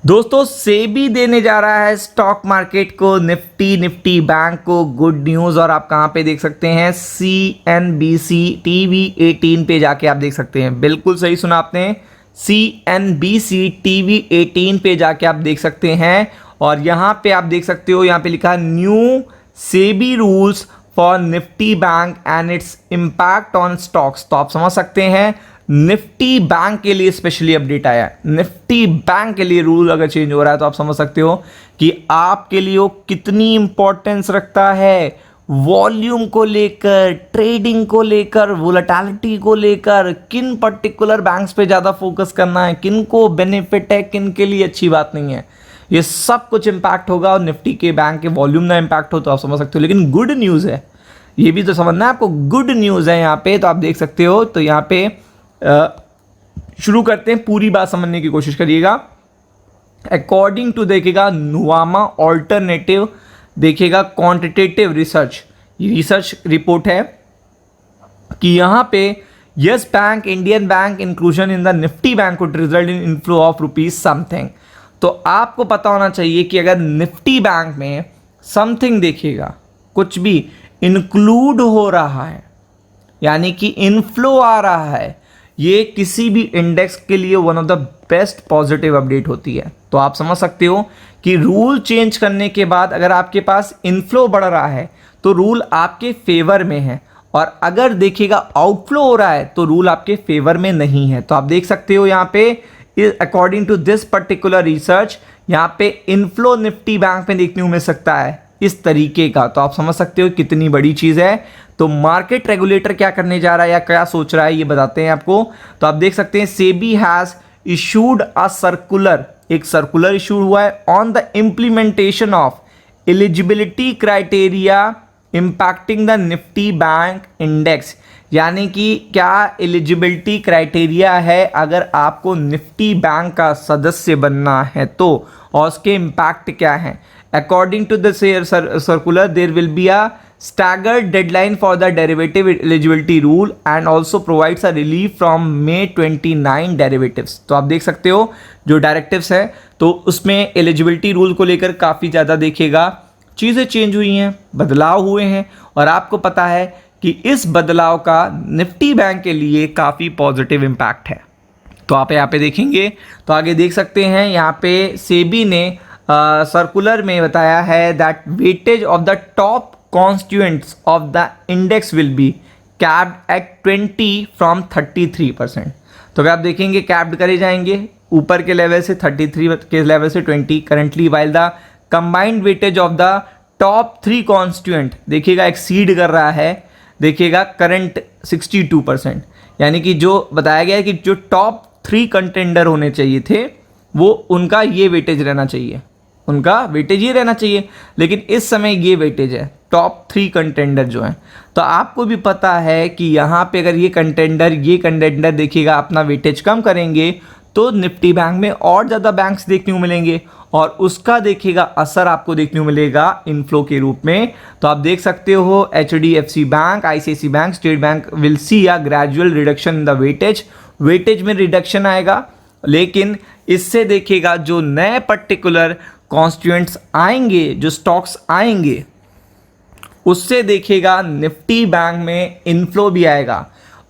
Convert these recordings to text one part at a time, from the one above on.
दोस्तों सेबी देने जा रहा है स्टॉक मार्केट को, निफ्टी बैंक को गुड न्यूज़। और आप कहां पे देख सकते हैं? CNBC टीवी 18 पे जाके आप देख सकते हैं। बिल्कुल सही सुना आपने, CNBC टीवी 18 पे जाके आप देख सकते हैं। और यहां पे आप देख सकते हो, यहां पे लिखा है new SEBI rules for Nifty bank and its impact on stocks. तो आप समझ सकते हैं निफ्टी बैंक के लिए स्पेशली अपडेट आया है। निफ्टी बैंक के लिए रूल अगर चेंज हो रहा है तो आप समझ सकते हो कि आपके लिए वो कितनी इंपॉर्टेंस रखता है, वॉल्यूम को लेकर, ट्रेडिंग को लेकर, वोलेटिलिटी को लेकर, किन पर्टिकुलर बैंक्स पे ज़्यादा फोकस करना है, किन को बेनिफिट है, किन के लिए अच्छी बात नहीं है। ये सब कुछ इंपैक्ट होगा और निफ्टी के बैंक के वॉल्यूम ना इंपैक्ट हो तो आप समझ सकते हो। लेकिन गुड न्यूज़ है, ये भी तो समझना है आपको, गुड न्यूज़ है यहाँ पे। तो आप देख सकते हो, तो यहाँ पे शुरू करते हैं, पूरी बात समझने की कोशिश करिएगा। अकॉर्डिंग टू देखिएगा नुवामा ऑल्टरनेटिव, देखिएगा क्वांटिटेटिव रिसर्च, ये रिसर्च रिपोर्ट है कि यहाँ पे yes bank, Indian bank inclusion in the Nifty bank would result in inflow of rupees something. तो आपको पता होना चाहिए कि अगर निफ्टी बैंक में समथिंग देखिएगा, कुछ भी इंक्लूड हो रहा है, यानी कि इनफ्लो आ रहा है, ये किसी भी इंडेक्स के लिए one of the best positive update होती है। तो आप समझ सकते हो कि रूल चेंज करने के बाद अगर आपके पास इनफ्लो बढ़ रहा है तो रूल आपके फेवर में है, और अगर देखिएगा आउटफ्लो हो रहा है तो रूल आपके फेवर में नहीं है। तो आप देख सकते हो यहाँ पे according to this particular research, यहाँ पे इनफ्लो निफ्टी बैंक में देखने को मिल सकता है इस तरीके का। तो आप समझ सकते हो कितनी बड़ी चीज़ है। तो मार्केट रेगुलेटर क्या करने जा रहा है या क्या सोच रहा है ये बताते हैं आपको। तो आप देख सकते हैं SEBI has issued a circular, एक सर्कुलर इशू हुआ है on the implementation of eligibility criteria impacting the Nifty bank index. यानी कि क्या एलिजिबिलिटी क्राइटेरिया है अगर आपको निफ्टी बैंक का सदस्य बनना है तो, और उसके इम्पैक्ट क्या है। According to the circular there will be a staggered deadline for the derivative eligibility rule and also provides a relief from May 29 derivatives। तो आप देख सकते हो जो डायरेक्टिव्स है तो उसमें एलिजिबिलिटी रूल को लेकर काफ़ी ज़्यादा देखिएगा चीज़ें चेंज हुई हैं, बदलाव हुए हैं, और आपको पता है कि इस बदलाव का निफ्टी बैंक के लिए काफ़ी पॉजिटिव इम्पैक्ट है। तो आप यहाँ पे देखेंगे तो आगे देख सकते हैं, यहाँ पे सेबी ने सर्कुलर में बताया है that weightage of the top constituents of the index will be capped at 20 from 33%। तो अगर आप देखेंगे कैप्ड करे जाएंगे ऊपर के लेवल से 33 के लेवल से 20 currently, while the combined weightage of the top 3 constituent देखिएगा एक्सीड कर रहा है, देखिएगा करंट 62%। यानी कि जो बताया गया है कि जो टॉप 3 कंटेंडर होने चाहिए थे वो उनका ये वेटेज रहना चाहिए, उनका वेटेज ये रहना चाहिए, लेकिन इस समय ये वेटेज है टॉप 3 कंटेंडर जो हैं। तो आपको भी पता है कि यहाँ पे अगर ये कंटेंडर देखिएगा अपना वेटेज कम करेंगे तो निफ्टी बैंक में और ज़्यादा बैंक्स देखने को मिलेंगे, और उसका देखिएगा असर आपको देखने को मिलेगा इनफ्लो के रूप में। तो आप देख सकते हो HDFC bank, ICICI bank, state bank will see a gradual reduction in the weightage में रिडक्शन आएगा। लेकिन इससे देखिएगा जो नए पर्टिकुलर कॉन्स्टिट्यूएंट्स आएंगे, जो स्टॉक्स आएंगे, उससे देखिएगा निफ्टी बैंक में इनफ्लो भी आएगा।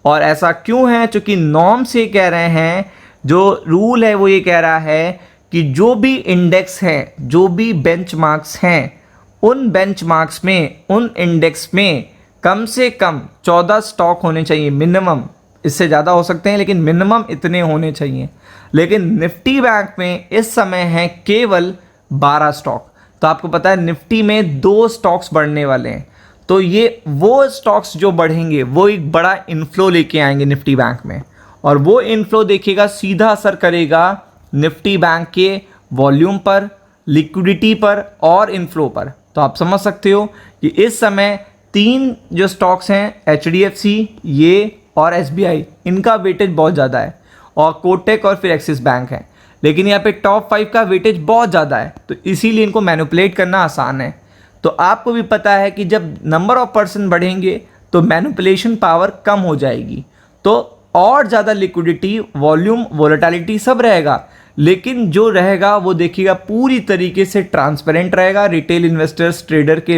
और ऐसा क्यों है? चूंकि नॉर्म से कह रहे हैं, जो रूल है वो ये कह रहा है कि जो भी इंडेक्स हैं, जो भी बेंचमार्क्स हैं, उन बेंचमार्क्स में, उन इंडेक्स में कम से कम 14 स्टॉक होने चाहिए मिनिमम। इससे ज़्यादा हो सकते हैं लेकिन मिनिमम इतने होने चाहिए। लेकिन निफ्टी बैंक में इस समय है केवल 12 स्टॉक। तो आपको पता है निफ्टी में 2 स्टॉक्स बढ़ने वाले हैं, तो ये वो स्टॉक्स जो बढ़ेंगे वो एक बड़ा इनफ्लो लेके आएंगे निफ्टी बैंक में, और वो इनफ्लो देखिएगा सीधा असर करेगा निफ्टी बैंक के वॉल्यूम पर, लिक्विडिटी पर और इनफ्लो पर। तो आप समझ सकते हो कि इस समय 3 जो स्टॉक्स हैं HDFC, ये और SBI, इनका वेटेज बहुत ज़्यादा है, और कोटक और फिर एक्सिस बैंक है। लेकिन यहाँ पे टॉप 5 का वेटेज बहुत ज़्यादा है, तो इसीलिए इनको मैनिपुलेट करना आसान है। तो आपको भी पता है कि जब नंबर ऑफ पर्सन बढ़ेंगे तो मैनिपुलेशन पावर कम हो जाएगी, तो और ज़्यादा लिक्विडिटी, वॉल्यूम, वोलेटिलिटी सब रहेगा, लेकिन जो रहेगा वो देखिएगा पूरी तरीके से ट्रांसपेरेंट रहेगा, रिटेल इन्वेस्टर्स ट्रेडर के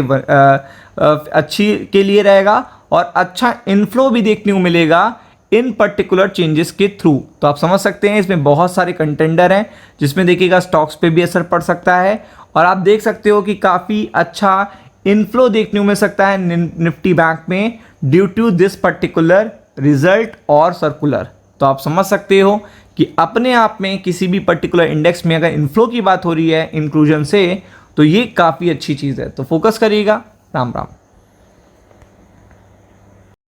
अच्छी के लिए रहेगा और अच्छा इनफ्लो भी देखने को मिलेगा इन पर्टिकुलर चेंजेस के थ्रू। तो आप समझ सकते हैं इसमें बहुत सारे कंटेंडर हैं जिसमें देखिएगा स्टॉक्स पे भी असर पड़ सकता है और आप देख सकते हो कि काफ़ी अच्छा इनफ्लो देखने को मिल सकता है निफ्टी बैंक में due to this particular result और सर्कुलर। तो आप समझ सकते हो कि अपने आप में किसी भी पर्टिकुलर इंडेक्स में अगर इनफ्लो की बात हो रही है इंक्लूजन से, तो ये काफ़ी अच्छी चीज़ है। तो फोकस करिएगा। राम राम।